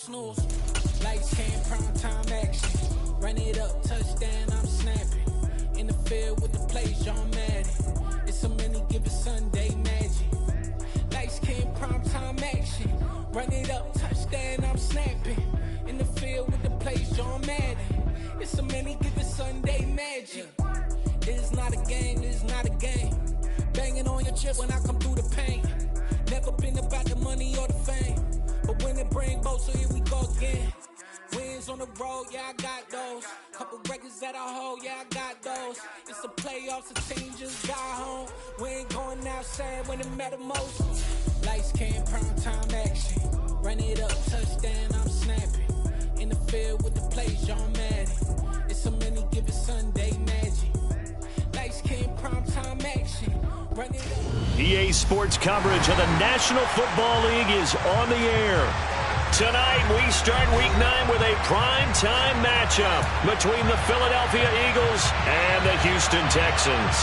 snooze. Lights came, prime time action. Run it up, touchdown, I'm snapping. In the field with the plays, John Madden. It's a many given Sunday magic. Lights came, prime time action. Run it up, touchdown, I'm snapping. In the field with the plays, John Madden. It's a many given Sunday magic. It is not a game, it is not a game. Banging on your chip when I come through the pain. Never been about the money or the fame. But when it bring both, so here we go again. Wins on the road, yeah, I got those. Couple records that I hold, yeah, I got those. It's the playoffs, the team just got home. We ain't going outside when it matter most. Lights came, prime time action. Run it up, touchdown, I'm snapping. In the field with the plays, John Madden. It's a many given Sunday magic. Lights came, prime time action. Run it up. EA Sports coverage of the National Football League is on the air. Tonight, we start Week 9 with a prime-time matchup between the Philadelphia Eagles and the Houston Texans.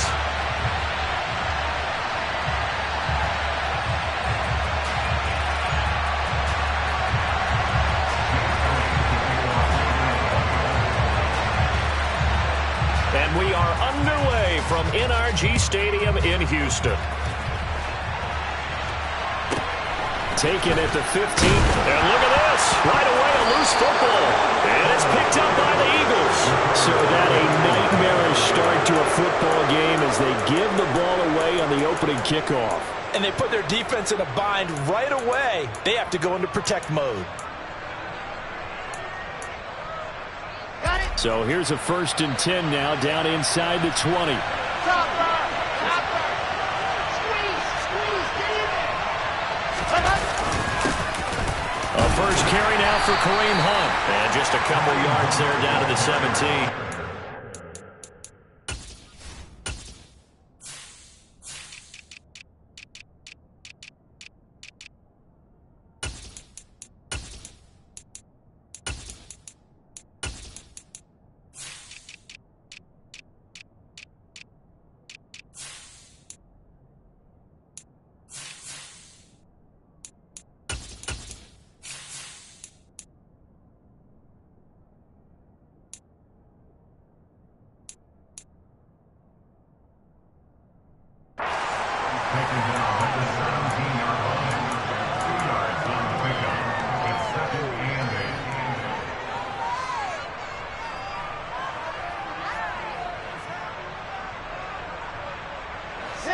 And we are underway from NRG Stadium in Houston. Taken at the 15th. And look at this. Right away, a loose football. And it's picked up by the Eagles. So that a nightmarish start to a football game as they give the ball away on the opening kickoff. And they put their defense in a bind right away. They have to go into protect mode. So here's a 1st and 10 now, down inside the 20. A first carry now for Kareem Hunt. And just a couple yards there down to the 17.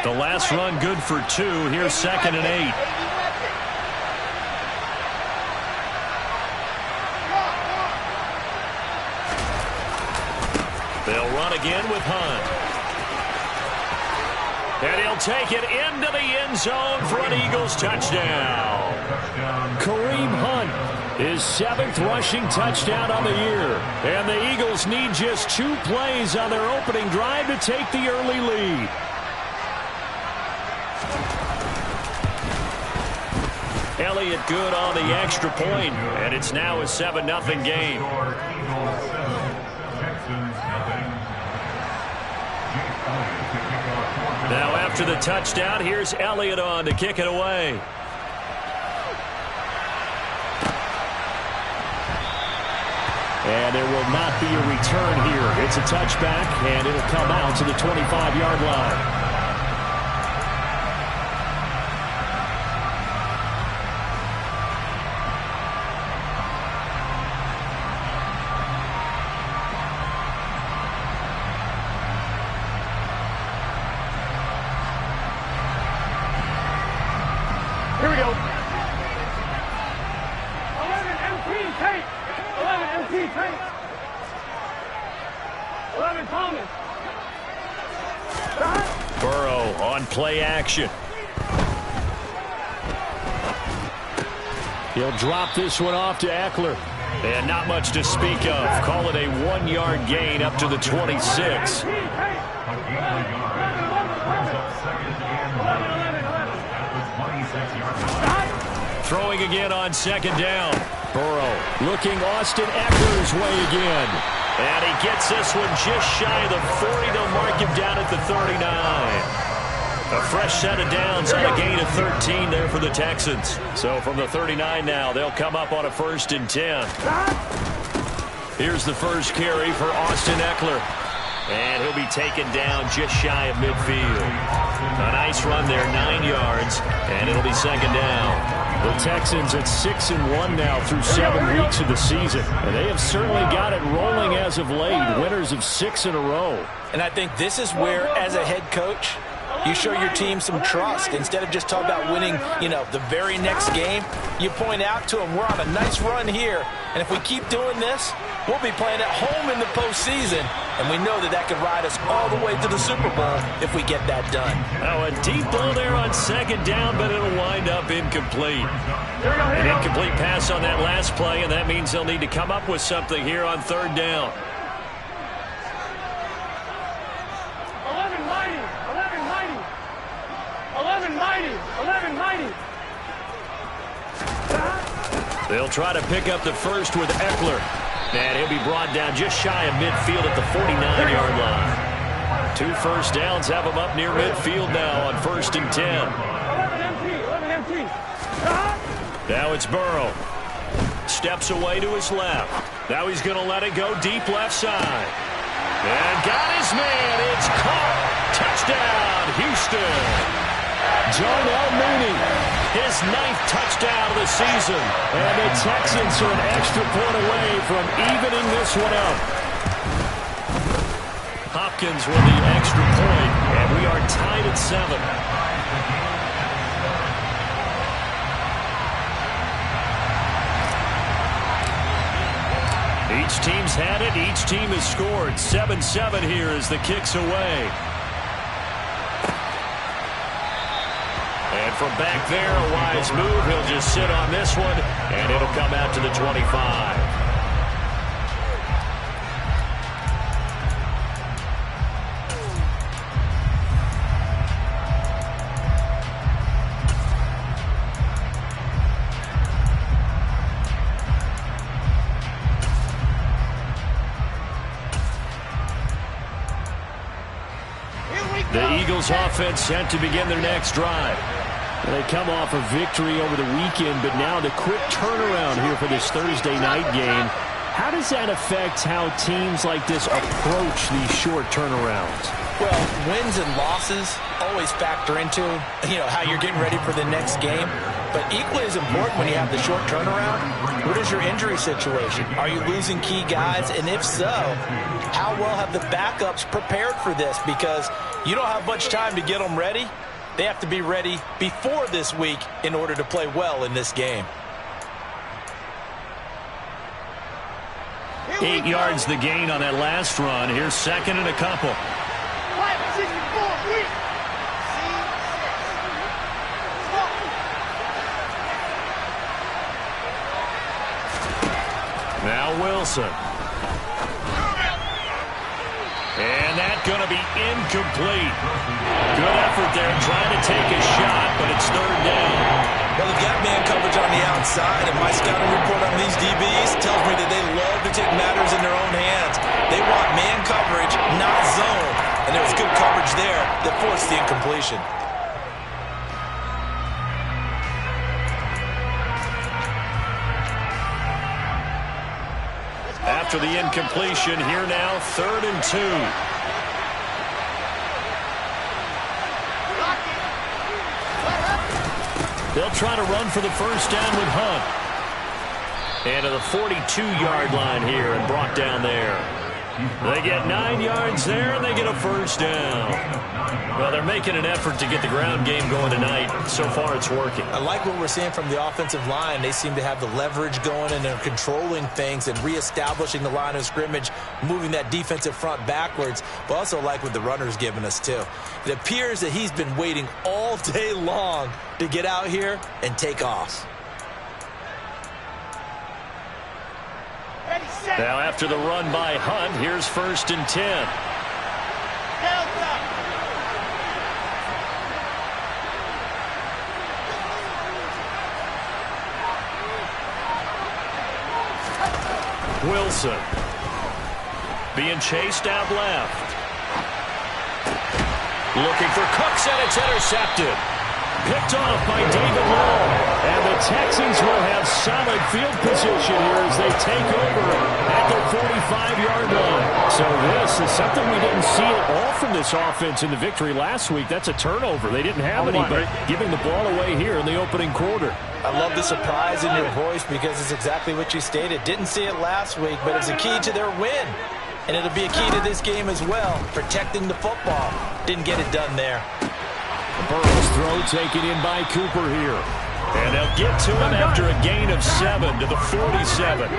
The last run good for 2. Here's 2nd and 8. They'll run again with Hunt. And he'll take it into the end zone for an Eagles touchdown. Kareem Hunt, his 7th rushing touchdown on the year. And the Eagles need just 2 plays on their opening drive to take the early lead. Elliott good on the extra point, and it's now a 7-0 game. Now after the touchdown, here's Elliott on to kick it away. And there will not be a return here. It's a touchback, and it'll come out to the 25-yard line. Here we go. 11 MP tape. 11 MP tape. 11 Thomas. Burrow on play action. He'll drop this one off to Eckler. And not much to speak of. Call it a 1-yard gain up to the 26. Throwing again on 2nd down. Burrow looking Austin Eckler's way again. And he gets this one just shy of the 40. They'll mark him down at the 39. A fresh set of downs on a gain of 13 there for the Texans. So from the 39 now, they'll come up on a 1st and 10. Here's the first carry for Austin Eckler. And he'll be taken down just shy of midfield. A nice run there, 9 yards, and it'll be 2nd down. The Texans at 6-1 now through 7 weeks of the season. And they have certainly got it rolling as of late, winners of 6 in a row. And I think this is where, as a head coach, you show your team some trust. Instead of just talking about winning, the very next game, you point out to them, we're on a nice run here. And if we keep doing this, we'll be playing at home in the postseason. And we know that can ride us all the way to the Super Bowl if we get that done. Oh, a deep ball there on 2nd down, but it'll wind up incomplete. An incomplete pass on that last play, and that means they'll need to come up with something here on 3rd down. 11-90. They'll try to pick up the first with Eckler. And he'll be brought down just shy of midfield at the 49-yard line. 2 first downs have him up near midfield now on 1st and 10. 11 empty. Now it's Burrow. Steps away to his left. Now he's going to let it go deep left side. And got his man. It's caught. Touchdown, Houston. Darnell Mooney, his 9th touchdown of the season. And the Texans are an extra point away from evening this one up. Hopkins with the extra point, and we are tied at 7. Each team's had it. Each team has scored. 7-7 here as the kick's away. And from back there, a wise move. He'll just sit on this one, and it'll come out to the 25. The Eagles offense set to begin their next drive. They come off a victory over the weekend, but now the quick turnaround here for this Thursday night game. How does that affect how teams like this approach these short turnarounds? Well, wins and losses always factor into, how you're getting ready for the next game. But equally as important when you have the short turnaround, what is your injury situation? Are you losing key guys? And if so, how well have the backups prepared for this? Because you don't have much time to get them ready. They have to be ready before this week in order to play well in this game. 8 yards the gain on that last run. Here's 2nd and a couple. Now Wilson. And that's going to be incomplete. Good effort there trying to take a shot, but it's 3rd down. Well, they've got man coverage on the outside, and my scouting report on these DBs tells me that they love to take matters in their own hands. They want man coverage, not zone. And there was good coverage there that forced the incompletion. After the incompletion, here now, 3rd and 2. They'll try to run for the first down with Hunt. And to the 42-yard line here and brought down there. They get 9 yards there, and they get a first down. Well, they're making an effort to get the ground game going tonight. So far, it's working. I like what we're seeing from the offensive line. They seem to have the leverage going, and they're controlling things and reestablishing the line of scrimmage, moving that defensive front backwards. But also like what the runner's giving us, too. It appears that he's been waiting all day long to get out here and take off. Now after the run by Hunt, here's 1st and 10. Wilson being chased out left. Looking for Cooks, and it's intercepted. Picked off by David Long. And the Texans will have solid field position here as they take over at their 45-yard line. So this is something we didn't see at all from this offense in the victory last week. That's a turnover. They didn't have any, but giving the ball away here in the opening quarter. I love the surprise in your voice because it's exactly what you stated. Didn't see it last week, but it's a key to their win. And it'll be a key to this game as well, protecting the football. Didn't get it done there. Burrow's throw taken in by Cooper here. And they'll get to him after a gain of 7 to the 47.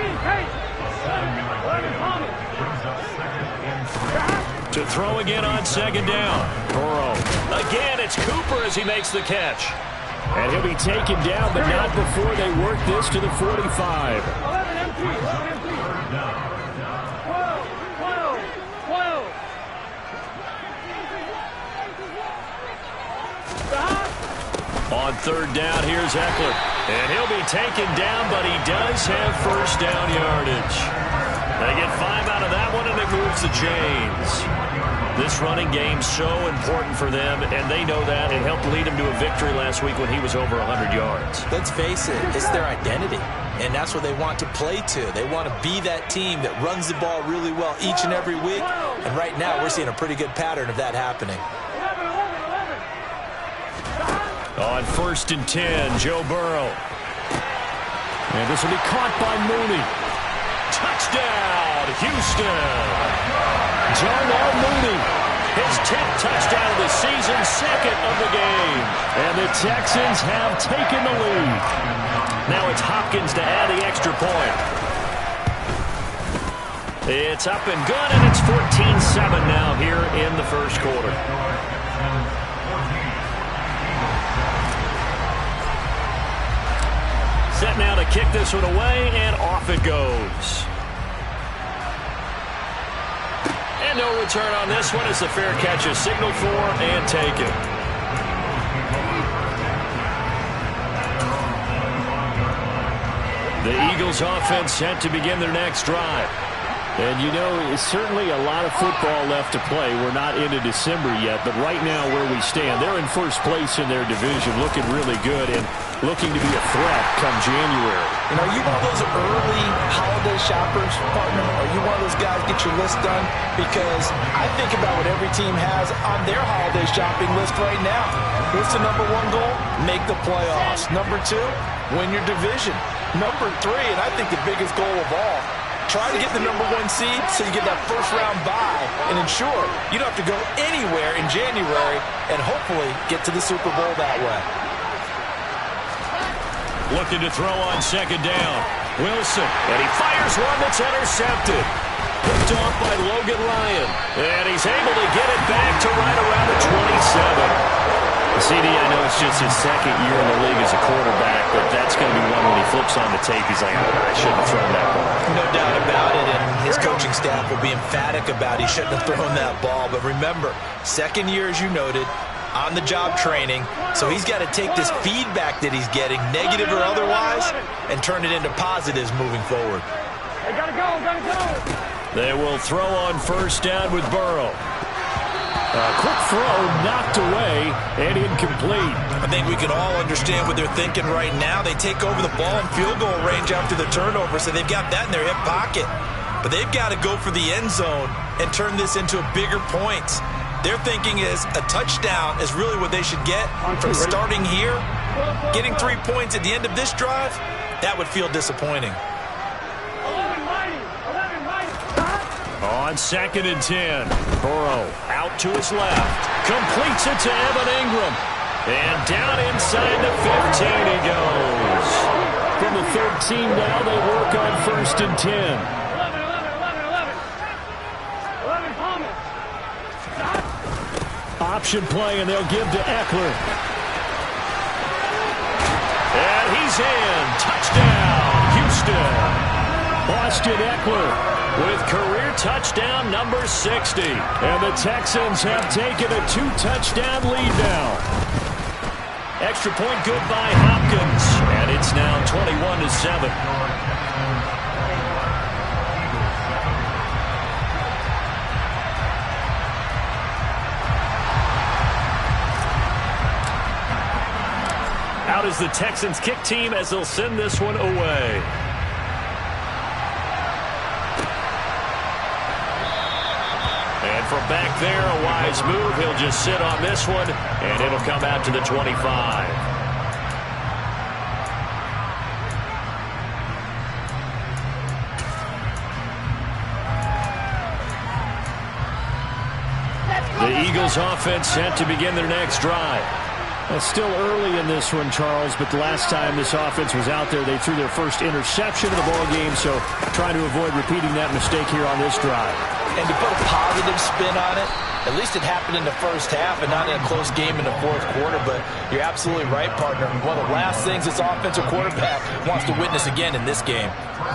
To throw again on second down. Burrow. Again, it's Cooper as he makes the catch. And he'll be taken down, but not before they work this to the 45. On third down, here's Eckler. And he'll be taken down, but he does have first down yardage. They get 5 out of that one, and it moves the chains. This running game's so important for them, and they know that. It helped lead them to a victory last week when he was over 100 yards. Let's face it, it's their identity, and that's what they want to play to. They want to be that team that runs the ball really well each and every week, and right now we're seeing a pretty good pattern of that happening. On 1st and 10, Joe Burrow. And this will be caught by Mooney. Touchdown, Houston. Darnell Mooney, his 10th touchdown of the season, 2nd of the game. And the Texans have taken the lead. Now it's Hopkins to add the extra point. It's up and good, and it's 14-7 now here in the first quarter. Set now to kick this one away, and off it goes. And no return on this one as the fair catch is signaled for and taken. The Eagles offense set to begin their next drive. And you know, it's certainly a lot of football left to play. We're not into December yet, but right now where we stand, they're in first place in their division, looking really good and looking to be a threat come January. And are you one of those early holiday shoppers, partner? Are you one of those guys get your list done? Because I think about what every team has on their holiday shopping list right now. What's the number 1 goal? Make the playoffs. Number 2, win your division. Number 3, and I think the biggest goal of all, try to get the number 1 seed so you get that first-round bye and ensure you don't have to go anywhere in January and hopefully get to the Super Bowl that way. Looking to throw on second down. Wilson, and he fires one that's intercepted. Picked off by Logan Ryan. And he's able to get it back to right around the 27. CD, I know it's just his second year in the league as a quarterback, but that's going to be one when he flips on the tape. He's like, I shouldn't have thrown that ball. No doubt about it, and his coaching staff will be emphatic about he shouldn't have thrown that ball. But remember, second year, as you noted, on-the-job training, so he's got to take this feedback that he's getting, negative or otherwise, and turn it into positives moving forward. Hey, gotta go, gotta go. They will throw on first down with Burrow. A quick throw knocked away and incomplete. I think we can all understand what they're thinking right now. They take over the ball in field goal range after the turnover, so they've got that in their hip pocket. But they've got to go for the end zone and turn this into a bigger points. Their thinking is a touchdown is really what they should get from starting here. Getting 3 points at the end of this drive, that would feel disappointing. On 2nd and 10, Burrow out to his left. Completes it to Evan Ingram. And down inside the 15 he goes. From the 13 now, they work on 1st and 10. 11. Option play, and they'll give to Eckler. And he's in. Touchdown, Houston. Austin Eckler with career touchdown number 60. And the Texans have taken a 2-touchdown lead now. Extra point good by Hopkins. And it's now 21-7. out is the Texans kick team as they'll send this one away. And from back there, a wise move. He'll just sit on this one, and it'll come out to the 25. The Eagles offense set to begin their next drive. It's still early in this one, Charles, but the last time this offense was out there, they threw their first interception of the ball game, so trying to avoid repeating that mistake here on this drive. And to put a positive spin on it, at least it happened in the first half and not in a close game in the fourth quarter, but you're absolutely right, partner. One of the last things this offensive quarterback wants to witness again in this game.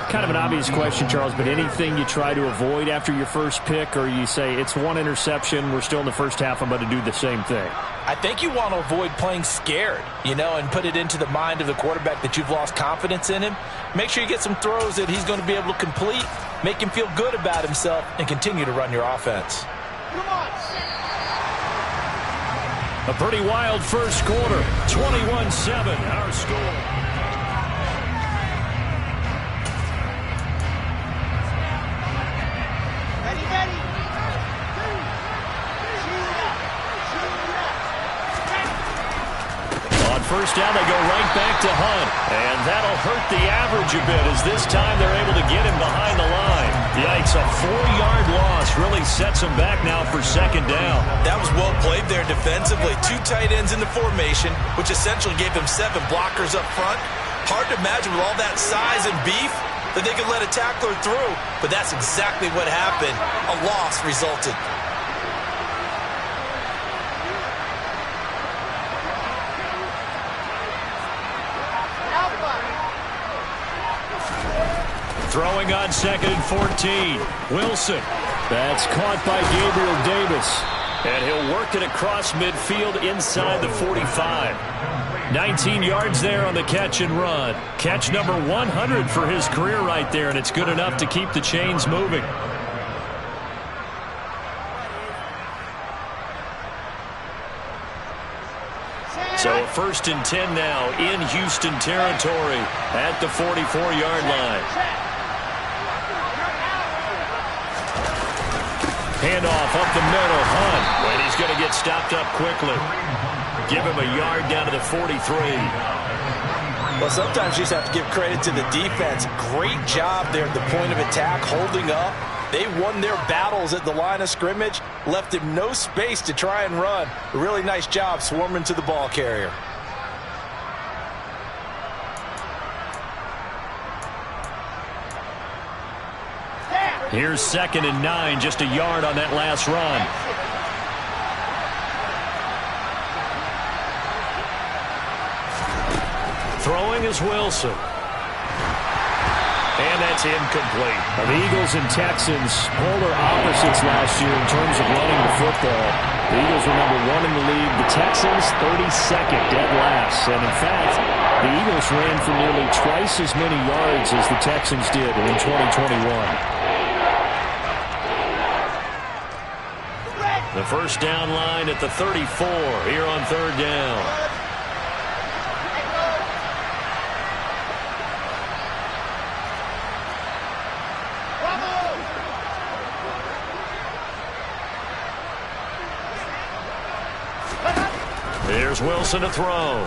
Kind of an obvious question, Charles, but anything you try to avoid after your first pick, or you say it's one interception, we're still in the first half, I'm going to do the same thing? I think you want to avoid playing scared, and put it into the mind of the quarterback that you've lost confidence in him. Make sure you get some throws that he's going to be able to complete, make him feel good about himself, and continue to run your offense. A pretty wild first quarter, 21-7, our score. First down, they go right back to Hunt. And that'll hurt the average a bit as this time they're able to get him behind the line. Yikes, a 4-yard loss really sets them back now for second down. That was well played there defensively. 2 tight ends in the formation, which essentially gave them 7 blockers up front. Hard to imagine with all that size and beef that they could let a tackler through. But that's exactly what happened. A loss resulted. Throwing on 2nd and 14. Wilson. That's caught by Gabriel Davis. And he'll work it across midfield inside the 45. 19 yards there on the catch and run. Catch number 100 for his career right there, and it's good enough to keep the chains moving. So 1st and 10 now in Houston territory at the 44-yard line. Handoff up the middle, Hunt. And he's going to get stopped up quickly. Give him a yard down to the 43. Well, sometimes you just have to give credit to the defense. Great job there at the point of attack, holding up. They won their battles at the line of scrimmage, left him no space to try and run. A really nice job swarming to the ball carrier. Here's 2nd and 9, just a yard on that last run. Throwing is Wilson. And that's incomplete. Now, the Eagles and Texans, polar opposites last year in terms of running the football. The Eagles were number 1 in the league. The Texans, 32nd, dead last. And in fact, the Eagles ran for nearly twice as many yards as the Texans did in 2021. The first down line at the 34 here on 3rd down. Here's Wilson to throw.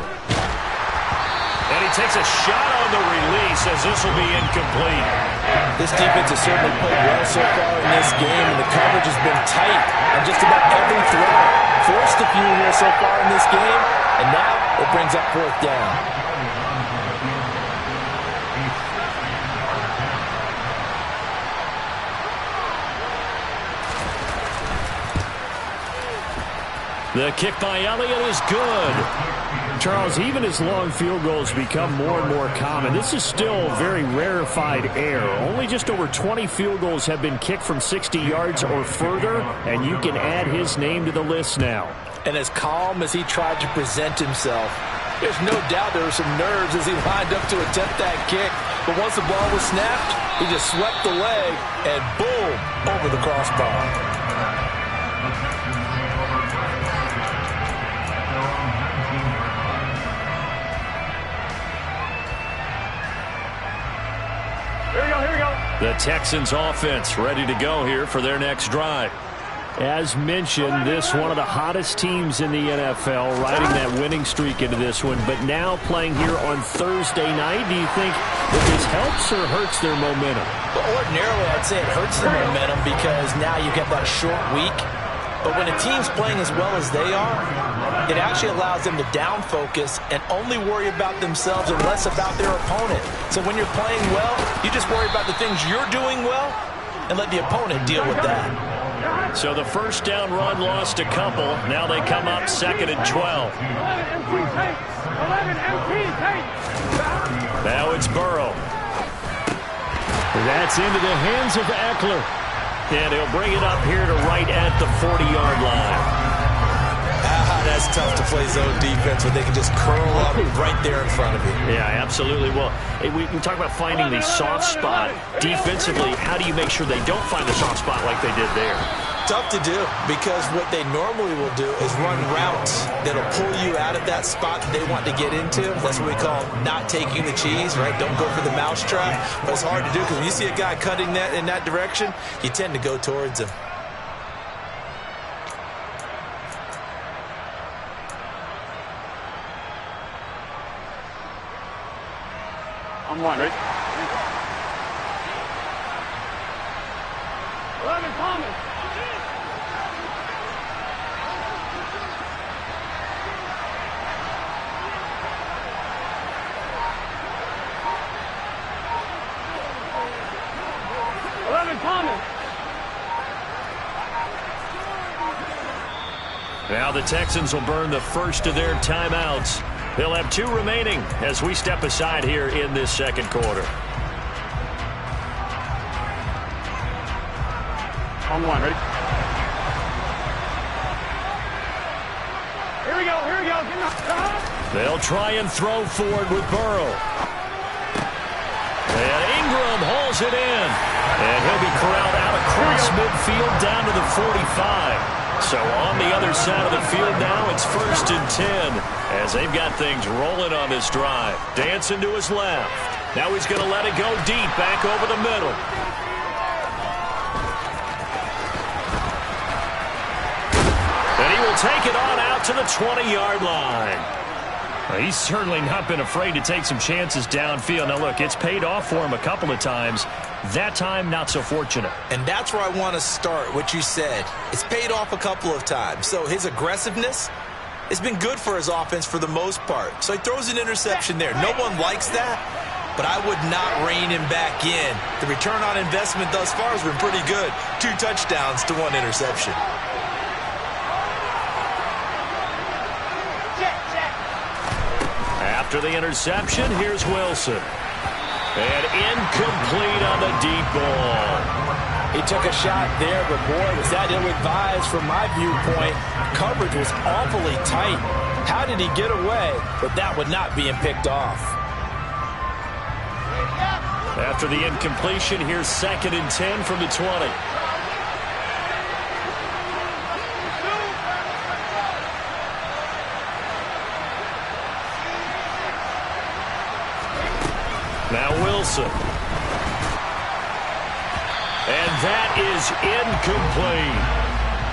And he takes a shot on the release as this will be incomplete. This defense has certainly played well so far in this game, and the coverage has been tight on just about every throw. Forced a few here so far in this game, and now it brings up 4th down. The kick by Elliott is good. Charles, even as long field goals become more and more common, this is still very rarefied air. Only just over 20 field goals have been kicked from 60 yards or further, and you can add his name to the list now. And as calm as he tried to present himself, there's no doubt there were some nerves as he lined up to attempt that kick. But once the ball was snapped, he just swept the leg, and boom, over the crossbar. The Texans offense ready to go here for their next drive. As mentioned, this one of the hottest teams in the NFL, riding that winning streak into this one, but now playing here on Thursday night. Do you think that this helps or hurts their momentum? Well, ordinarily, I'd say it hurts the momentum because now you get that short week. But when a team's playing as well as they are, it actually allows them to down focus and only worry about themselves and less about their opponent. So when you're playing well, you just worry about the things you're doing well and let the opponent deal with that. So the first down run lost a couple. Now they come up 2nd and 12. 11 MT tape. 11 MT tape. Now it's Burrow. That's into the hands of Eckler. And he'll bring it up here to right at the 40-yard line. That's tough to play zone defense when they can just curl up right there in front of you. Yeah, absolutely. Well, we talk about finding the soft spot. Defensively, how do you make sure they don't find the soft spot like they did there? Tough to do because what they normally will do is run routes that'll pull you out of that spot that they want to get into. That's what we call not taking the cheese, right? Don't go for the mousetrap. But it's hard to do because when you see a guy cutting that in that direction, you tend to go towards him. I'm one, right? 11 Thomas. Now the Texans will burn the first of their timeouts. They'll have 2 remaining as we step aside here in this second quarter. On one, ready? Here we go, here we go. They'll try and throw forward with Burrow. And Ingram hauls it in. And he'll be corralled out across midfield down to the 45. So on the other side of the field now, it's 1st and 10 as they've got things rolling on this drive. Dancing to his left. Now he's going to let it go deep back over the middle. And he will take it on out to the 20-yard line. He's certainly not been afraid to take some chances downfield. Now, look, it's paid off for him a couple of times. That time, not so fortunate. And that's where I want to start, what you said. It's paid off a couple of times. So his aggressiveness has been good for his offense for the most part. So he throws an interception there. No one likes that, but I would not rein him back in. The return on investment thus far has been pretty good. 2 touchdowns to 1 interception. After the interception, here's Wilson. And incomplete on the deep ball. He took a shot there, but boy, was that ill-advised from my viewpoint. Coverage was awfully tight. How did he get away? But that would not being picked off. After the incompletion, here's 2nd and 10 from the 20. Now Wilson. And that is incomplete.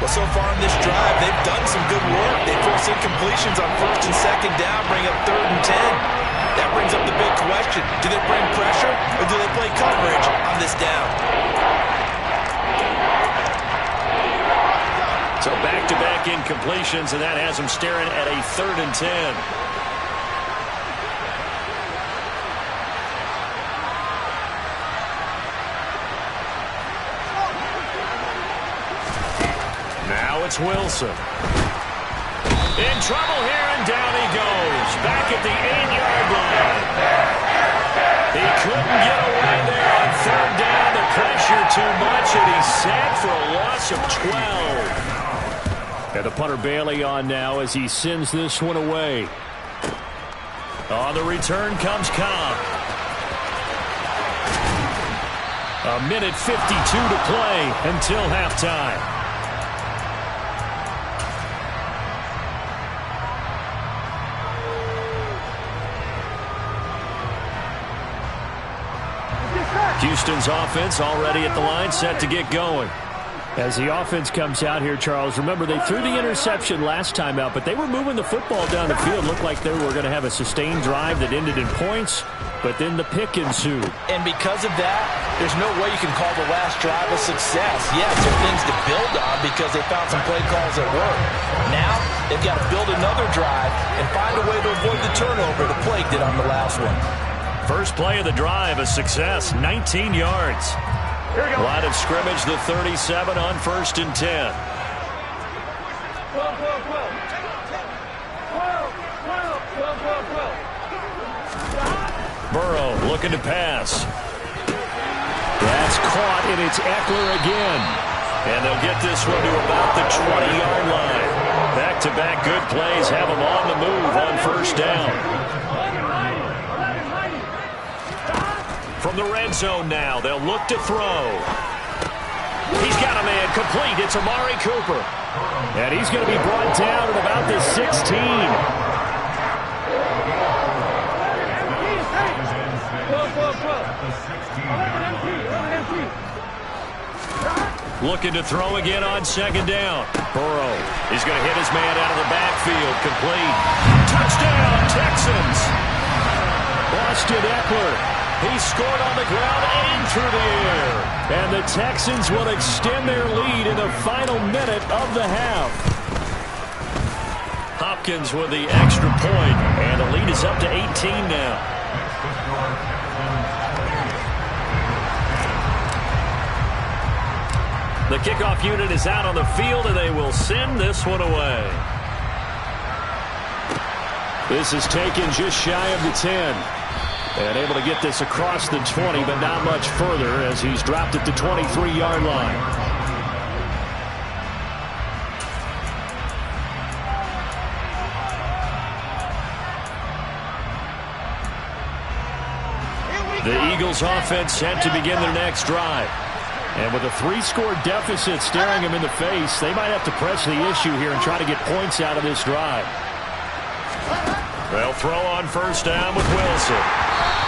Well, so far in this drive, they've done some good work. They force incompletions on 1st and 2nd down, bring up 3rd and 10. That brings up the big question. Do they bring pressure or do they play coverage on this down? So back-to-back incompletions, and that has them staring at a 3rd and 10. It's Wilson. In trouble here, and down he goes. Back at the 8-yard line. He couldn't get away there on 3rd down. The pressure too much, and he's sacked for a loss of 12. And the punter Bailey on now as he sends this one away. On the return comes Cobb. 1:52 to play until halftime. Houston's offense already at the line, set to get going. As the offense comes out here, Charles, remember they threw the interception last time out, but they were moving the football down the field. Looked like they were going to have a sustained drive that ended in points, but then the pick ensued. And because of that, there's no way you can call the last drive a success. Yes, there are things to build on because they found some play calls that work. Now, they've got to build another drive and find a way to avoid the turnover the Plague did on the last one. First play of the drive, a success, 19 yards. Line of scrimmage, the 37 on 1st and 10. Burrow looking to pass. That's caught, and it's Eckler again. And they'll get this one to about the 20-yard line. Back-to-back good plays have them on the move on 1st down. From the red zone now, they'll look to throw. He's got a man complete. It's Amari Cooper. And he's going to be brought down at about the 16. Looking to throw again on 2nd down. Burrow. He's going to hit his man out of the backfield. Complete. Touchdown, Texans. Austin Eckler. He scored on the ground and through the air. And the Texans will extend their lead in the final minute of the half. Hopkins with the extra point, and the lead is up to 18 now. The kickoff unit is out on the field, and they will send this one away. This is taken just shy of the 10. And able to get this across the 20, but not much further as he's dropped at the 23-yard line. The Eagles offense set to begin their next drive. And with a 3-score deficit staring them in the face, they might have to press the issue here and try to get points out of this drive. They'll throw on 1st down with Wilson.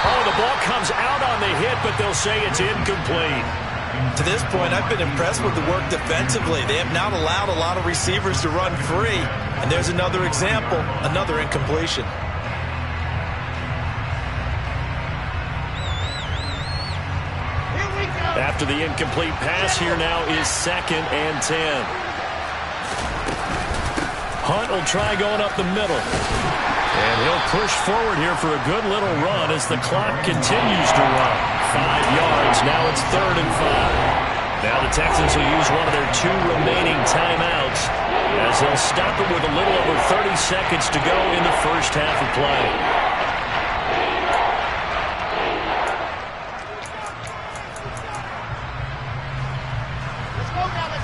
Oh, the ball comes out on the hit, but they'll say it's incomplete. To this point, I've been impressed with the work defensively. They have not allowed a lot of receivers to run free. And there's another example, another incompletion. After the incomplete pass, here now is 2nd and 10. Hunt will try going up the middle. And he'll push forward here for a good little run as the clock continues to run. 5 yards. Now it's 3rd and 5. Now the Texans will use one of their 2 remaining timeouts as they'll stop it with a little over 30 seconds to go in the first half of play.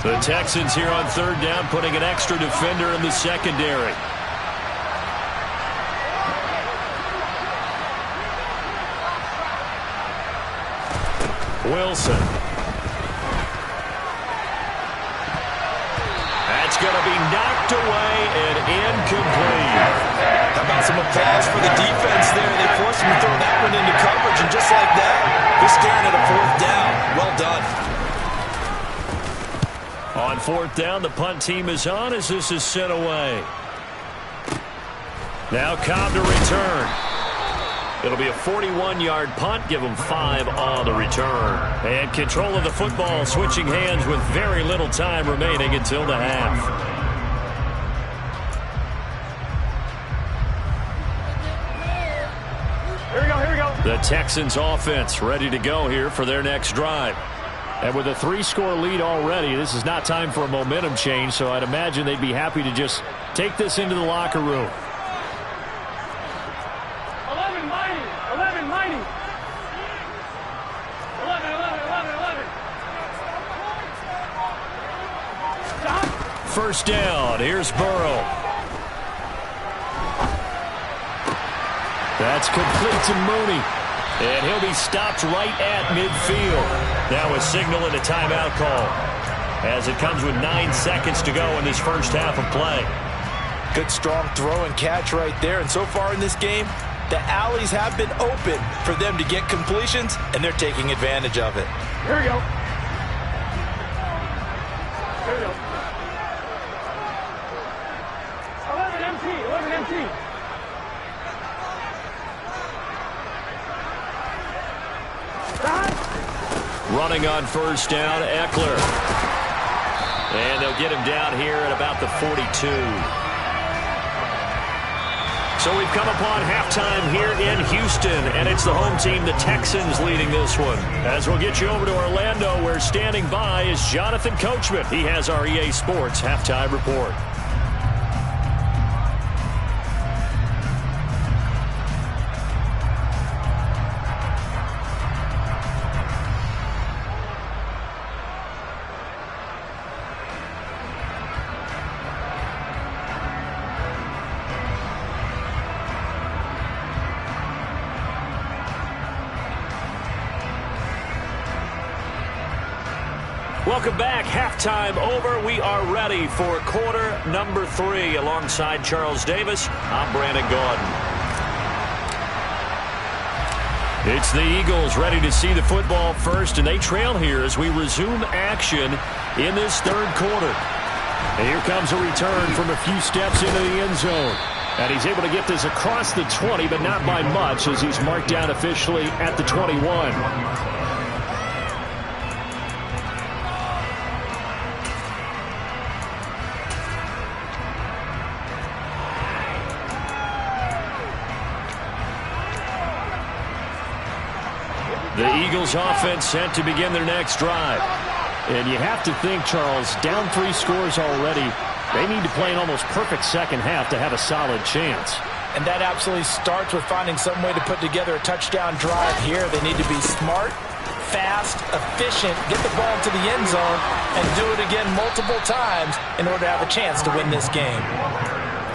The Texans here on 3rd down, putting an extra defender in the secondary. Wilson. That's going to be knocked away and incomplete. How about some applause for the defense there? They forced him to throw that one into coverage, and just like that, they're staring at a 4th down. Well done. On 4th down, the punt team is on as this is sent away. Now Cobb to return. It'll be a 41-yard punt. Give them 5 on the return. And control of the football, switching hands with very little time remaining until the half. Here we go. The Texans offense ready to go here for their next drive. And with a 3-score lead already, this is not time for a momentum change, so I'd imagine they'd be happy to just take this into the locker room. 1st down. Here's Burrow. That's complete to Mooney. And he'll be stopped right at midfield. Now a signal and a timeout call as it comes with 9 seconds to go in this first half of play. Good strong throw and catch right there. And so far in this game, The alleys have been open for them to get completions, and they're taking advantage of it. Here we go. Here we go. 11 MT. Running on first down, Eckler. And they'll get him down here at about the 42. So we've come upon halftime here in Houston, and it's the home team, the Texans, leading this one. As we'll get you over to Orlando, where standing by is Jonathan Coachman. He has our EA Sports halftime report. Welcome back. Halftime over. We are ready for quarter number 3. Alongside Charles Davis, I'm Brandon Gaudin. It's the Eagles ready to see the football first, and they trail here as we resume action in this third quarter. And here comes a return from a few steps into the end zone. And he's able to get this across the 20, but not by much, as he's marked down officially at the 21. The Eagles offense set to begin their next drive. And you have to think, Charles, down 3 scores already. They need to play an almost perfect second half to have a solid chance. And that absolutely starts with finding some way to put together a touchdown drive here. They need to be smart, fast, efficient, get the ball to the end zone, and do it again multiple times in order to have a chance to win this game.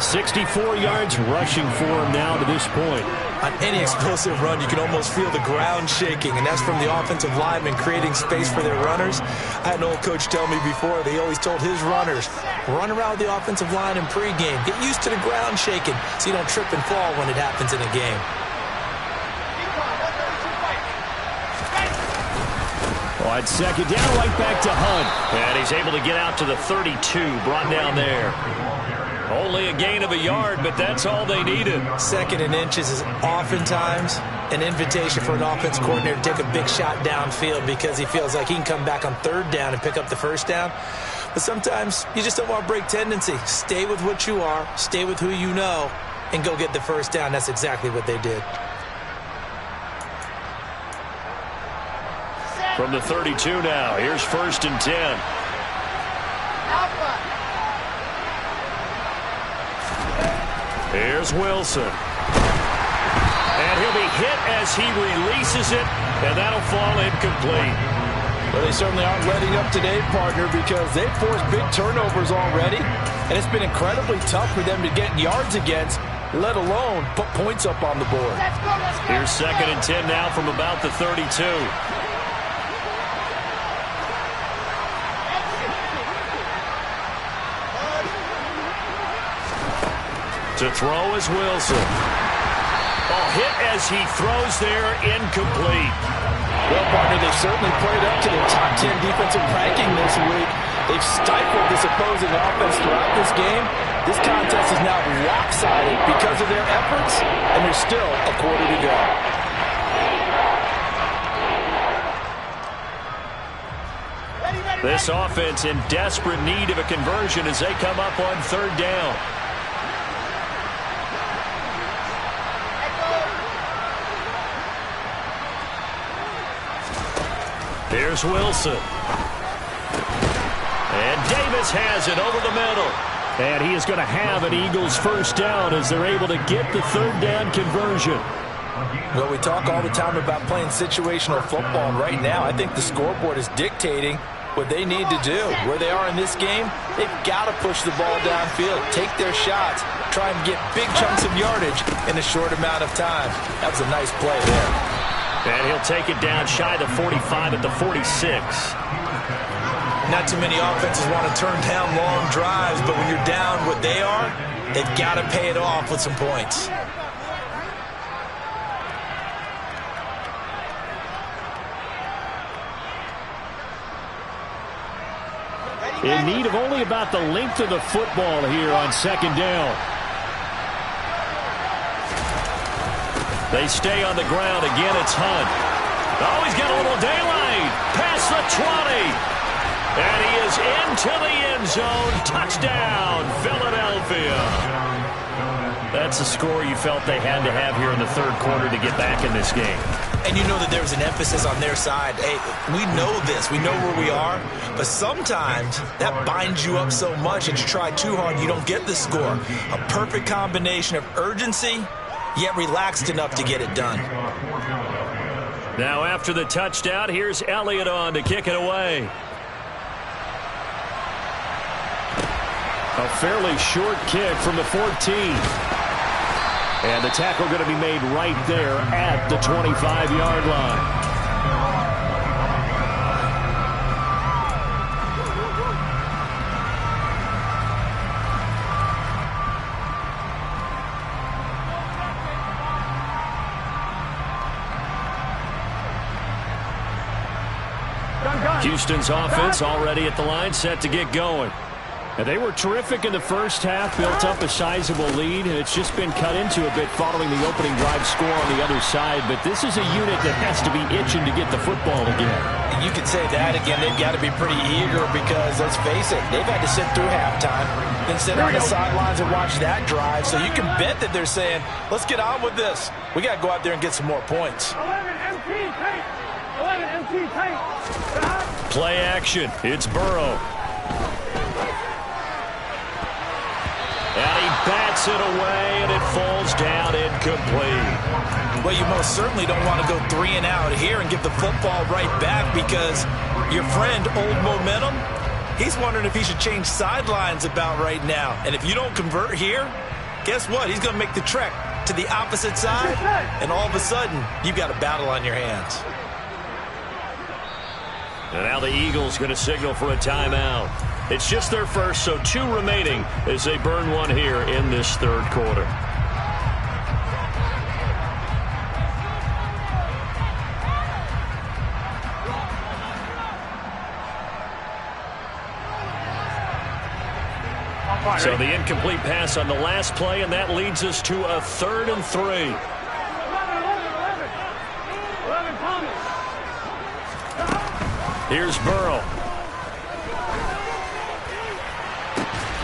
64 yards rushing for him now to this point. On any explosive run, you can almost feel the ground shaking, and that's from the offensive linemen creating space for their runners. I had an old coach tell me before, he always told his runners, run around the offensive line in pregame. Get used to the ground shaking so you don't trip and fall when it happens in a game. On second down, right back to Hunt. And he's able to get out to the 32, brought down there. Only a gain of a yard, but that's all they needed. Second and inches is oftentimes an invitation for an offense coordinator to take a big shot downfield because he feels like he can come back on third down and pick up the first down. But sometimes you just don't want to break tendency. Stay with what you are, stay with who you know, and go get the first down. That's exactly what they did. From the 32 now, here's 1st and 10. Here's Wilson. And he'll be hit as he releases it, and that'll fall incomplete. Well, they certainly aren't letting up today, partner, because they've forced big turnovers already, and it's been incredibly tough for them to get yards against, let alone put points up on the board. Here's 2nd and 10 now from about the 32. To throw is Wilson. Hit as he throws there, incomplete. Well, partner, they certainly played up to their top 10 defensive ranking this week. They've stifled this opposing offense throughout this game. This contest is now lopsided because of their efforts, and there's still a quarter to go. This offense in desperate need of a conversion as they come up on 3rd down. Here's Wilson. And Davis has it over the middle. And he is going to have an Eagles first down as they're able to get the 3rd down conversion. Well, we talk all the time about playing situational football, and right now I think the scoreboard is dictating what they need to do. Where they are in this game, they've got to push the ball downfield, take their shots, try and get big chunks of yardage in a short amount of time. That was a nice play there. And he'll take it down shy of the 45 at the 46. Not too many offenses want to turn down long drives, but when you're down what they are, they've got to pay it off with some points. in need of only about the length of the football here on second down. They stay on the ground. Again, it's Hunt. Oh, he's got a little daylight. Past the 20. And he is into the end zone. Touchdown, Philadelphia. That's a score you felt they had to have here in the third quarter to get back in this game. And you know that there's an emphasis on their side. Hey, we know this. We know where we are. But sometimes that binds you up so much that you try too hard, you don't get the score. A perfect combination of urgency, yet relaxed enough to get it done. Now after the touchdown, here's Elliott on to kick it away. A fairly short kick from the 14. And the tackle going to be made right there at the 25-yard line. Houston's offense already at the line, set to get going. And they were terrific in the first half, built up a sizable lead, and it's just been cut into a bit following the opening drive score on the other side. But this is a unit that has to be itching to get the football again. You could say that again. They've got to be pretty eager because, let's face it, they've had to sit through halftime, then sit on the sidelines and watch that drive. So you can bet that they're saying, let's get on with this. We got to go out there and get some more points. 11 MT tank. 11 MT tank. Play action. It's Burrow. And he bats it away, and it falls down incomplete. Well, you most certainly don't want to go 3 and out here and give the football right back because your friend, Old Momentum, he's wondering if he should change sidelines about right now. And if you don't convert here, guess what? He's going to make the trek to the opposite side, and all of a sudden, you've got a battle on your hands. And now the Eagles going to signal for a timeout. It's just their first, so 2 remaining as they burn one here in this third quarter. So the incomplete pass on the last play, and that leads us to a 3rd and 3. 11 Thomas. Here's Burrow.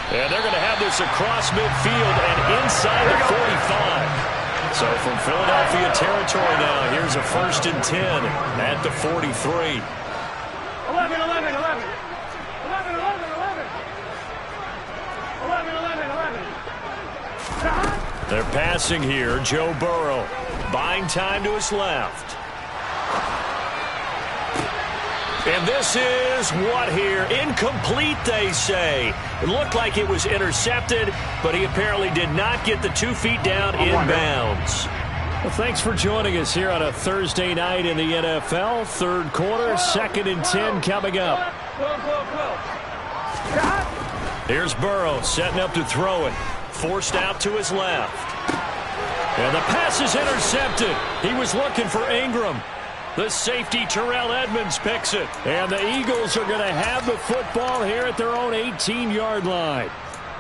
And they're going to have this across midfield and inside the 45. So from Philadelphia territory now, here's a 1st and 10 at the 43. 11, 11, 11. 11, 11, 11. 11, 11, 11. They're passing here. Joe Burrow buying time to his left. And this is what here? Incomplete, they say. It looked like it was intercepted, but he apparently did not get the 2 feet down inbounds. Well, thanks for joining us here on a Thursday night in the NFL. Third quarter, 2nd and 10 coming up. Here's Burrow setting up to throw it. Forced out to his left. And the pass is intercepted. He was looking for Ingram. The safety, Terrell Edmonds, picks it. And the Eagles are going to have the football here at their own 18-yard line.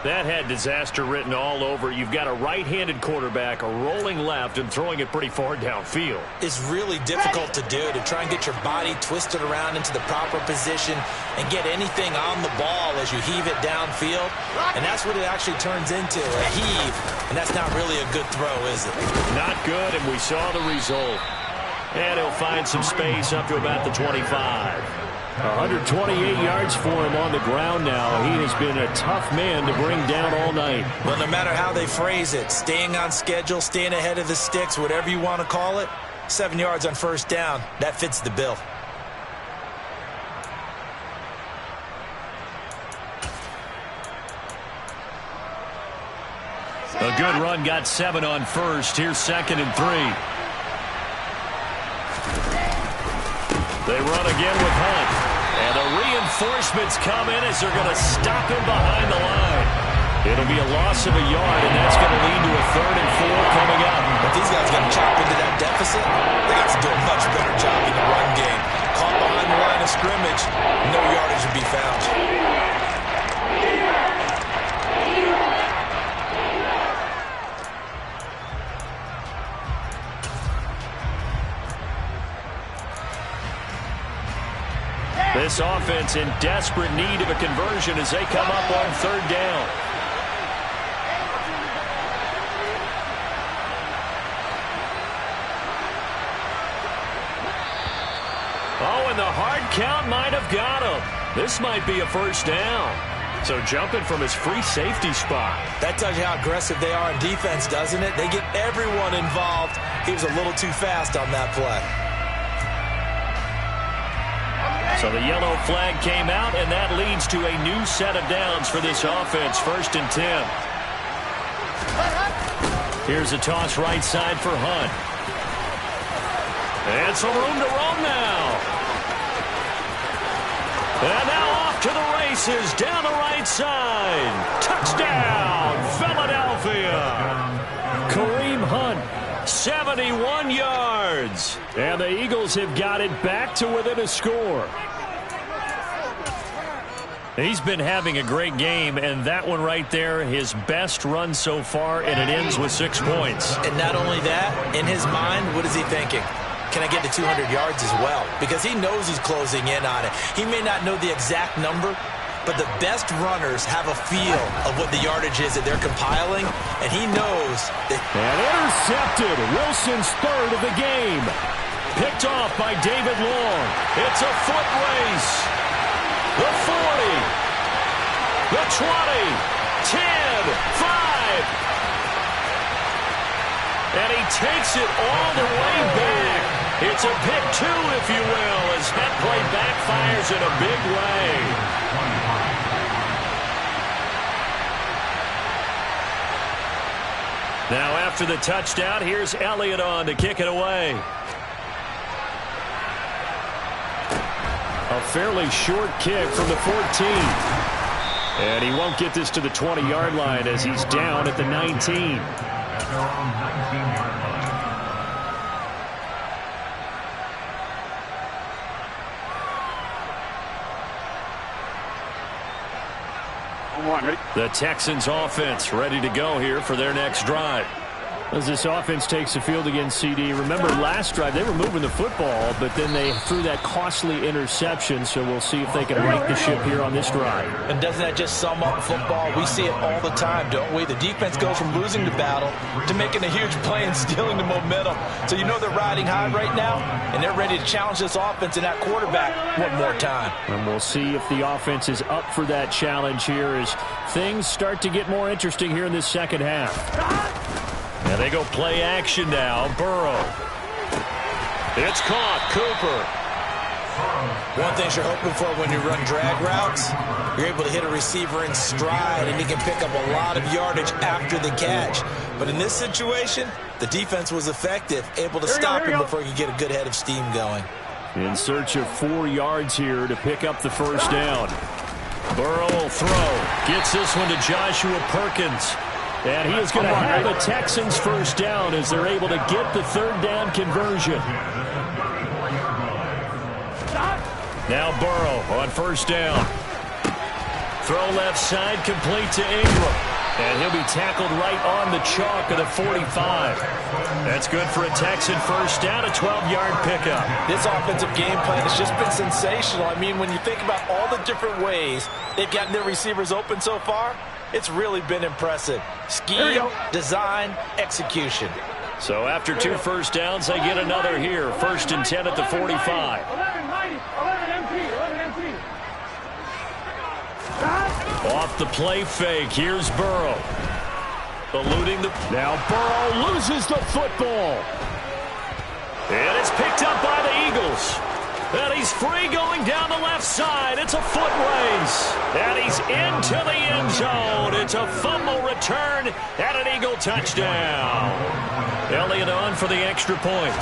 That had disaster written all over. You've got a right-handed quarterback, a rolling left, and throwing it pretty far downfield. It's really difficult to do, to try and get your body twisted around into the proper position and get anything on the ball as you heave it downfield. And that's what it actually turns into, a heave. And that's not really a good throw, is it? Not good, and we saw the result. And he'll find some space up to about the 25. 128 yards for him on the ground now. He has been a tough man to bring down all night. Well, no matter how they phrase it, staying on schedule, staying ahead of the sticks, whatever you want to call it, 7 yards on 1st down, that fits the bill. A good run, got 7 on 1st. Here's 2nd and 3. They run again with Hunt. And the reinforcements come in as they're going to stop him behind the line. It'll be a loss of a yard, and that's going to lead to a 3rd and 4 coming up. But these guys got to chop into that deficit. They got to do a much better job in the run game. Caught behind the line of scrimmage, no yardage to be found. this offense in desperate need of a conversion as they come up on third down. Oh, and the hard count might have got him. This might be a first down. So jumping from his free safety spot. That tells you how aggressive they are in defense, doesn't it? They get everyone involved. He was a little too fast on that play. So the yellow flag came out, and that leads to a new set of downs for this offense. 1st and 10. Here's a toss right side for Hunt. And some room to roam now. And now off to the races down the right side. Touchdown, Philadelphia. Kareem Hunt, 71 yards. And the Eagles have got it back to within a score. He's been having a great game, and that one right there, his best run so far, and it ends with 6 points. And not only that, in his mind, what is he thinking? Can I get to 200 yards as well? Because he knows he's closing in on it. He may not know the exact number, but the best runners have a feel of what the yardage is that they're compiling, and he knows that. And intercepted. Wilson's 3rd of the game. Picked off by David Long. It's a foot race. The 40. The 20. 10. 5. And he takes it all the way back. It's a pick 2, if you will, as that play backfires in a big way. Now after the touchdown, here's Elliott on to kick it away. A fairly short kick from the 14. And he won't get this to the 20-yard line as he's down at the 19. The Texans offense ready to go here for their next drive. As this offense takes the field against CD, remember last drive they were moving the football, but then they threw that costly interception, so we'll see if they can right the ship here on this drive. And doesn't that just sum up football? We see it all the time, don't we? The defense goes from losing the battle to making a huge play and stealing the momentum. So you know they're riding high right now, and they're ready to challenge this offense and that quarterback one more time. And we'll see if the offense is up for that challenge here as things start to get more interesting here in this second half. And they go play action now. Burrow. It's caught. Cooper. One thing you're hoping for when you run drag routes, you're able to hit a receiver in stride, and he can pick up a lot of yardage after the catch. But in this situation, the defense was effective, able to stop him before he could get a good head of steam going. In search of 4 yards here to pick up the first down. Burrow will throw. Gets this one to Joshua Perkins. And he is going to have the Texans first down as they're able to get the 3rd down conversion. Now Burrow on first down. Throw left side, complete to Ingram. And he'll be tackled right on the chalk of the 45. That's good for a Texan first down, a 12-yard pickup. This offensive game plan has just been sensational. I mean, when you think about all the different ways they've gotten their receivers open so far, it's really been impressive. Scheme, design, execution. So after 2 first downs, they get another here. 1st and 10 at the 45. 11 MP. Off the play fake. Here's Burrow. Eluding the... Now Burrow loses the football. And it's picked up by the Eagles. And he's free going down the left side. It's a foot race. And he's into the end zone. It's a fumble return and an Eagle touchdown. Elliott on for the extra point.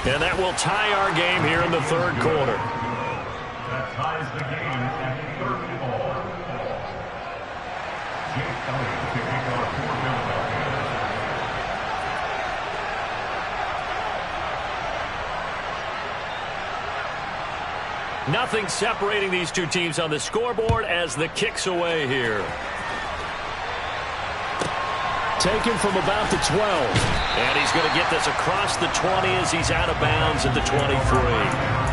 And that will tie our game here in the 3rd quarter. That ties the game at 3rd ball. Jake Elliott to kick off for Philadelphia. Nothing separating these two teams on the scoreboard as the kick's away here. Taken from about the 12. And he's going to get this across the 20 as he's out of bounds at the 23.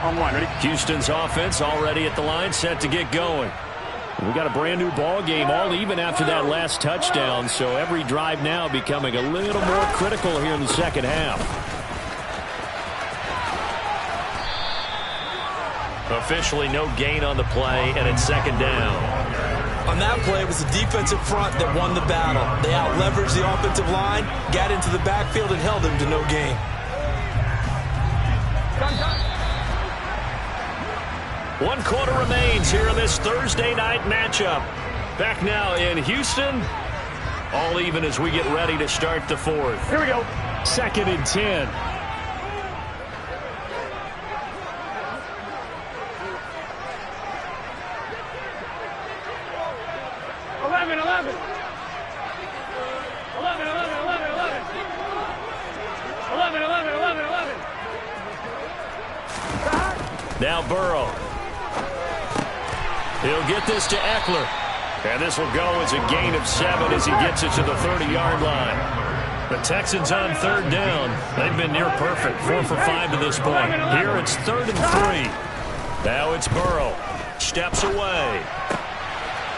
On one, ready? Houston's offense already at the line, set to get going. We got a brand new ball game, all even after that last touchdown, so every drive now becoming a little more critical here in the second half. Officially no gain on the play, and it's second down. On that play, it was the defensive front that won the battle. They out-leveraged the offensive line, got into the backfield, and held them to no gain. 1 quarter remains here in this Thursday night matchup. Back now in Houston. All even as we get ready to start the fourth. Here we go. 2nd and 10. Now Burrow. He'll get this to Eckler. And this will go as a gain of 7 as he gets it to the 30-yard line. The Texans on 3rd down. They've been near perfect, 4 for 5 to this point. Here it's 3rd and 3. Now it's Burrow. Steps away.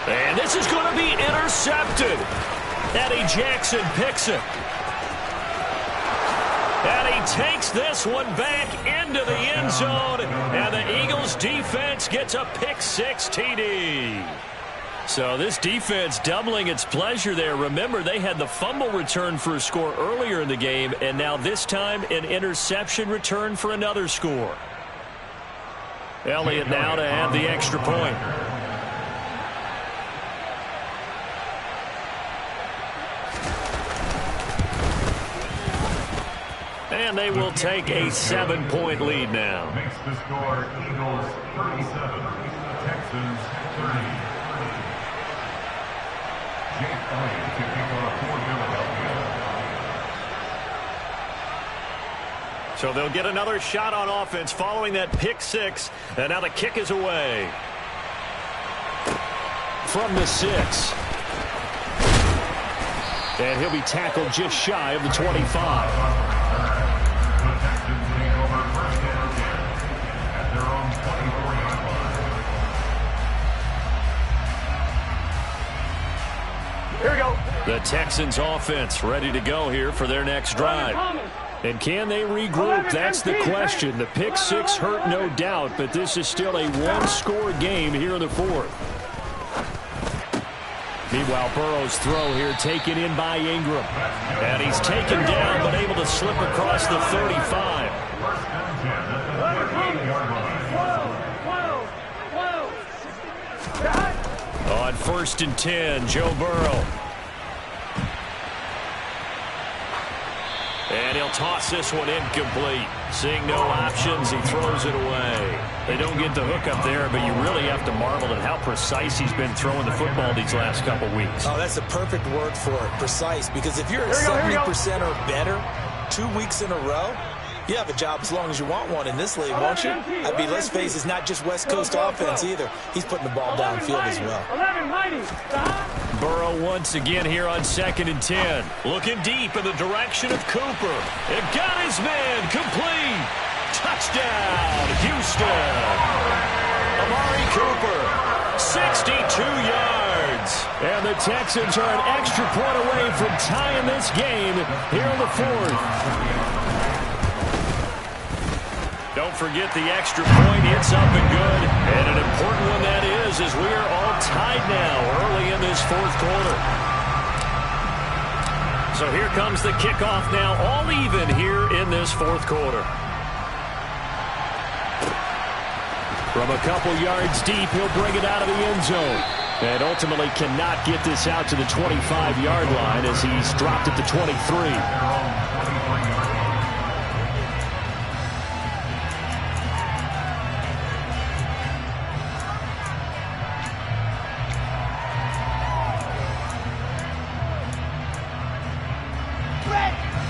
And this is going to be intercepted. Eddie Jackson picks it. And he takes this one back into the end zone. And the Eagles defense gets a pick-6 TD. So this defense doubling its pleasure there. Remember, they had the fumble return for a score earlier in the game. And now this time an interception return for another score. Elliott now to add the extra point. And they will take a 7-point lead now. Makes the score Eagles 37, Texans 30. Jake Elliott to kick off for Philadelphia. So they'll get another shot on offense following that pick-6. And now the kick is away. From the 6. And he'll be tackled just shy of the 25. Here we go. The Texans offense ready to go here for their next drive. And can they regroup? That's the question. The pick-6 hurt, no doubt, but this is still a one-score game here in the fourth. Meanwhile, Burrow's throw here taken in by Ingram. And he's taken down but able to slip across the 35. On 1st and 10, Joe Burrow. And he'll toss this one incomplete. Seeing no options, he throws it away. They don't get the hook up there, but you really have to marvel at how precise he's been throwing the football these last couple weeks. Oh, that's the perfect word for it, precise. Because if you're at 70% or better 2 weeks in a row, you have a job as long as you want one in this league, won't you? I mean, let's face it, it's not just West Coast offense either. He's putting the ball downfield as well. Burrow once again here on 2nd and 10. Looking deep in the direction of Cooper. And got his man complete. Touchdown, Houston. Amari Cooper, 62 yards. And the Texans are an extra point away from tying this game here in the fourth. Don't forget the extra point. It's up and good. And an important one that is, as we are all tied now early in this fourth quarter. So here comes the kickoff now, all even here in this fourth quarter. From a couple yards deep, he'll bring it out of the end zone. And ultimately cannot get this out to the 25-yard line as he's dropped at the 23.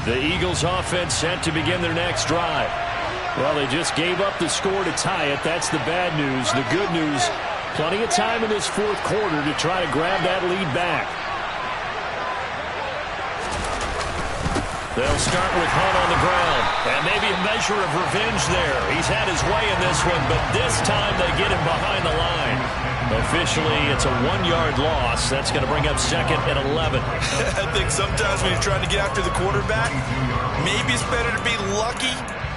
The Eagles offense set to begin their next drive. Well, they just gave up the score to tie it. That's the bad news. The good news, plenty of time in this fourth quarter to try to grab that lead back. They'll start with Hunt on the ground. And maybe a measure of revenge there. He's had his way in this one, but this time they get him behind the line. Officially, it's a 1-yard loss. That's going to bring up 2nd and 11. I think sometimes when you're trying to get after the quarterback, maybe it's better to be lucky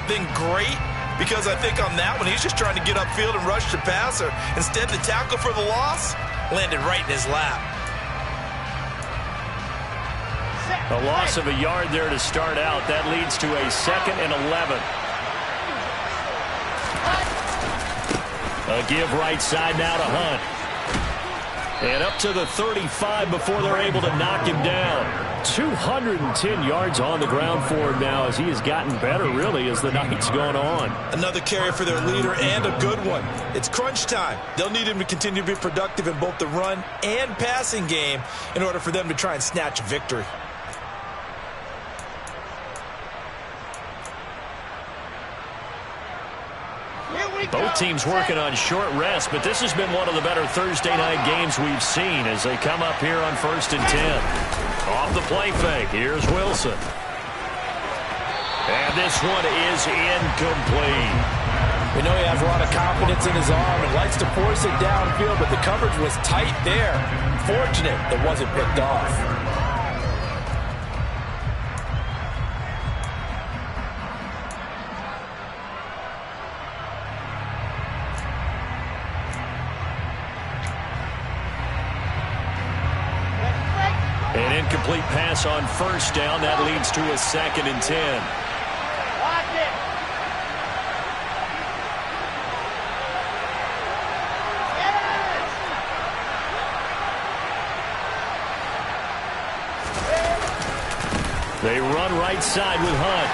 than great. Because I think on that one, he's just trying to get upfield and rush the passer. Instead, the tackle for the loss landed right in his lap. A loss of a yard there to start out. That leads to a 2nd and 11. A give right side now to Hunt. And up to the 35 before they're able to knock him down. 210 yards on the ground for him now as he has gotten better, really, as the night's gone on. Another carry for their leader and a good one. It's crunch time. They'll need him to continue to be productive in both the run and passing game in order for them to try and snatch a victory. Both teams working on short rest, but this has been one of the better Thursday night games we've seen as they come up here on 1st and 10. Off the play fake, here's Wilson. And this one is incomplete. We know he has a lot of confidence in his arm and likes to force it downfield, but the coverage was tight there. Fortunate it wasn't picked off. An incomplete pass on 1st down. That leads to a 2nd and 10. Watch it. They run right side with Hunt.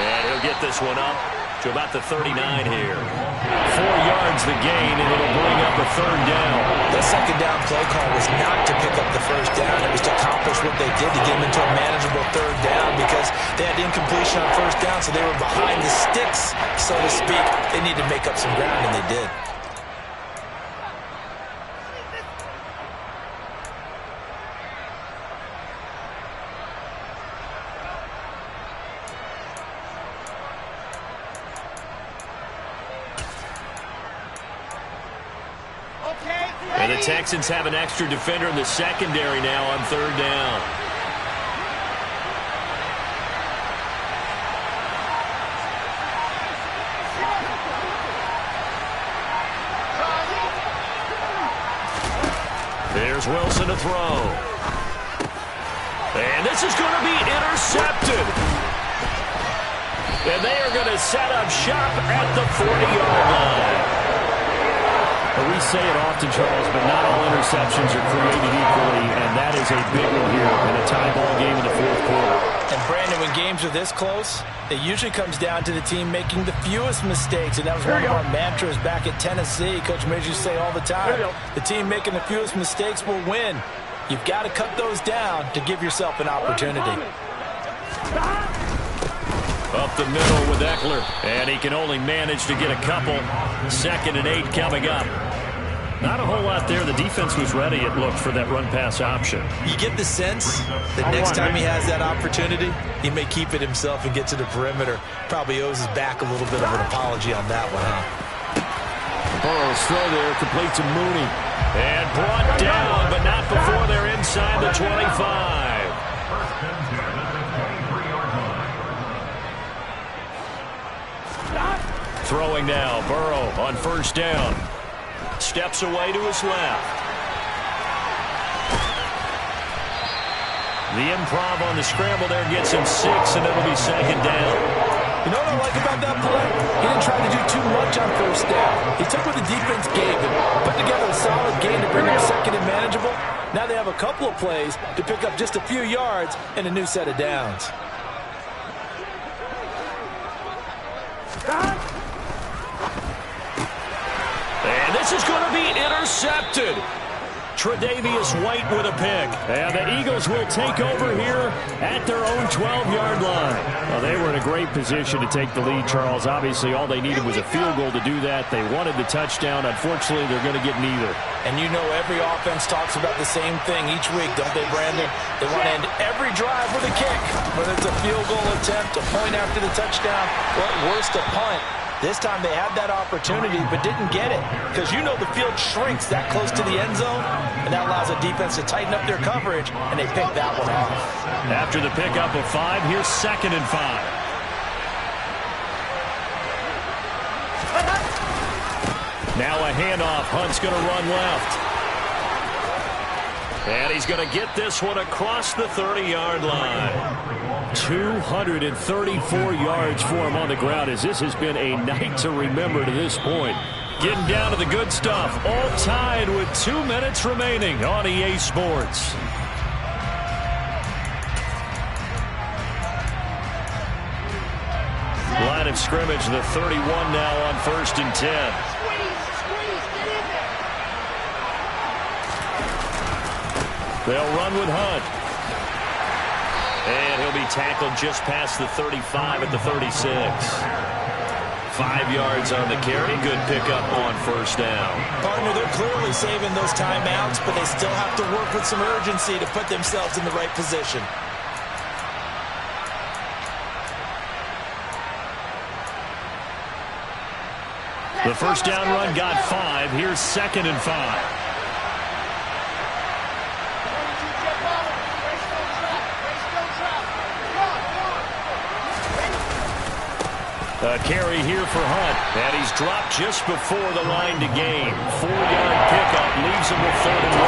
And he'll get this one up to about the 39 here. 4 yards the gain, and it'll bring up a 3rd down. The 2nd down play call was not to pick up the 1st down. It was to accomplish what they did to get them into a manageable 3rd down because they had incompletion on 1st down, so they were behind the sticks, so to speak. They needed to make up some ground, and they did. And the Texans have an extra defender in the secondary now on 3rd down. There's Wilson to throw. And this is going to be intercepted. And they are going to set up shop at the 40-yard line. We say it often, Charles, but not all interceptions are created equally, and that is a big one here in a tie ball game in the 4th quarter. And, Brandon, when games are this close, it usually comes down to the team making the fewest mistakes, and that was one of our mantras back at Tennessee. Coach Major used to say all the time, the team making the fewest mistakes will win. You've got to cut those down to give yourself an opportunity. Up the middle with Eckler, and he can only manage to get a couple. 2nd and 8 coming up. Not a whole lot there. The defense was ready, it looked, for that run-pass option. You get the sense that next time he has that opportunity, he may keep it himself and get to the perimeter. Probably owes his back a little bit of an apology on that one, huh? Burrow's throw there, complete to Mooney. And brought down, but not before they're inside the 25. Throwing now, Burrow on 1st down. Steps away to his left. The improv on the scramble there gets him 6, and it'll be 2nd down. You know what I like about that play? He didn't try to do too much on 1st down. He took what the defense gave him, put together a solid game to bring him 2nd and manageable. Now they have a couple of plays to pick up just a few yards and a new set of downs. And this is going to be intercepted. Tre'Davious White with a pick. And the Eagles will take over here at their own 12-yard line. Well, they were in a great position to take the lead, Charles. Obviously, all they needed was a field goal to do that. They wanted the touchdown. Unfortunately, they're going to get neither. And you know every offense talks about the same thing each week, don't they, Brandon? They want to end every drive with a kick, whether it's a field goal attempt, a point after the touchdown, or at worst, a punt. This time they had that opportunity but didn't get it because you know the field shrinks that close to the end zone, and that allows a defense to tighten up their coverage, and they picked that one off. After the pickup of 5, here's 2nd and 5. Now a handoff. Hunt's going to run left. And he's going to get this one across the 30-yard line. 234 yards for him on the ground, as this has been a night to remember to this point. Getting down to the good stuff. All tied with 2 minutes remaining on EA Sports. Line of scrimmage, the 31 now on 1st and 10. They'll run with Hunt. And he'll be tackled just past the 35 at the 36. 5 yards on the carry. Good pickup on 1st down. Partner, they're clearly saving those timeouts, but they still have to work with some urgency to put themselves in the right position. The 1st down run got 5. Here's 2nd and 5. A carry here for Hunt, and he's dropped just before the line to gain. 4-yard pickup leaves him with 3rd and 1.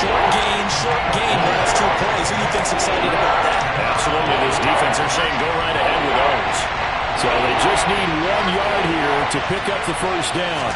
Short gain, last 2 plays. Who do you think's excited about that? Absolutely, this defense, they're saying go right ahead with those. So they just need 1 yard here to pick up the 1st down.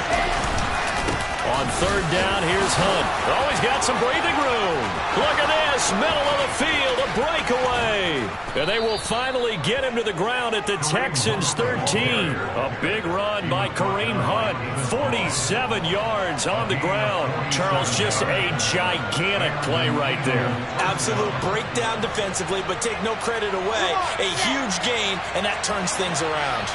On 3rd down, here's Hunt. Oh, he's got some breathing room. Look at this, middle of the field, a breakaway. And they will finally get him to the ground at the Texans' 13. A big run by Kareem Hunt. 47 yards on the ground. Charles, just a gigantic play right there. Absolute breakdown defensively, but take no credit away. A huge gain, and that turns things around.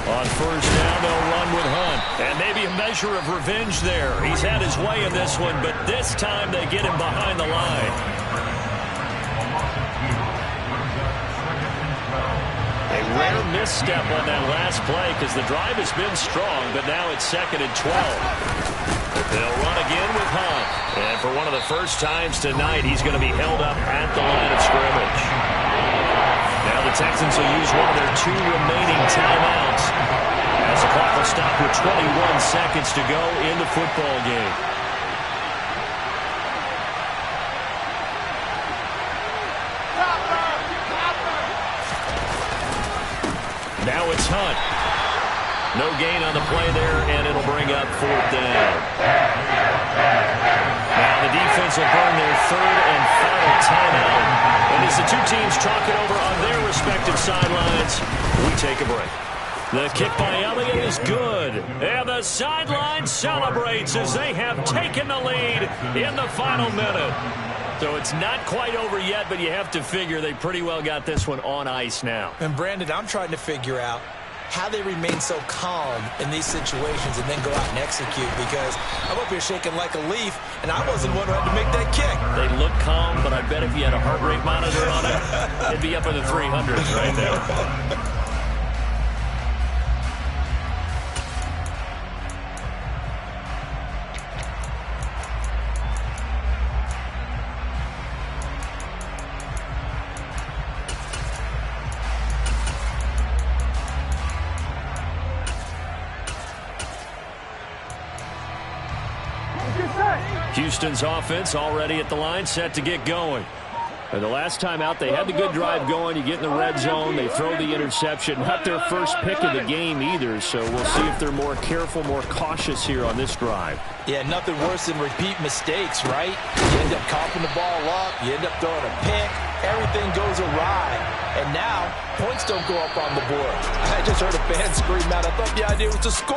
On 1st down, they'll run with Hunt. And maybe a measure of revenge there. He's had his way in this one, but this time they get him behind the line. A rare misstep on that last play because the drive has been strong, but now it's 2nd and 12. They'll run again with Hunt. And for one of the first times tonight, he's going to be held up at the line of scrimmage. Now the Texans will use one of their 2 remaining timeouts as the clock will stop with 21 seconds to go in the football game. Now it's Hunt. No gain on the play there, and it'll bring up 4th down. Now the defense will burn their 3rd and final timeout. And as the 2 teams talk it over on their respective sidelines, we take a break. The kick by Elliott is good. And the sideline celebrates as they have taken the lead in the final minute. So it's not quite over yet, but you have to figure they pretty well got this one on ice now. And Brandon, I'm trying to figure out how they remain so calm in these situations and then go out and execute, because I'm up here shaking like a leaf, and I wasn't the one who had to make that kick. They look calm, but I bet if you had a heart rate monitor on it, it'd be up in the 300s right there. Houston's offense already at the line, set to get going. And the last time out, they had the good drive going. You get in the red zone, they throw the interception. Not their first pick of the game either, so we'll see if they're more careful, more cautious here on this drive. Yeah, nothing worse than repeat mistakes, right? You end up coughing the ball up, you end up throwing a pick, everything goes awry. And now, points don't go up on the board. I just heard a fan scream out. I thought the idea was to score.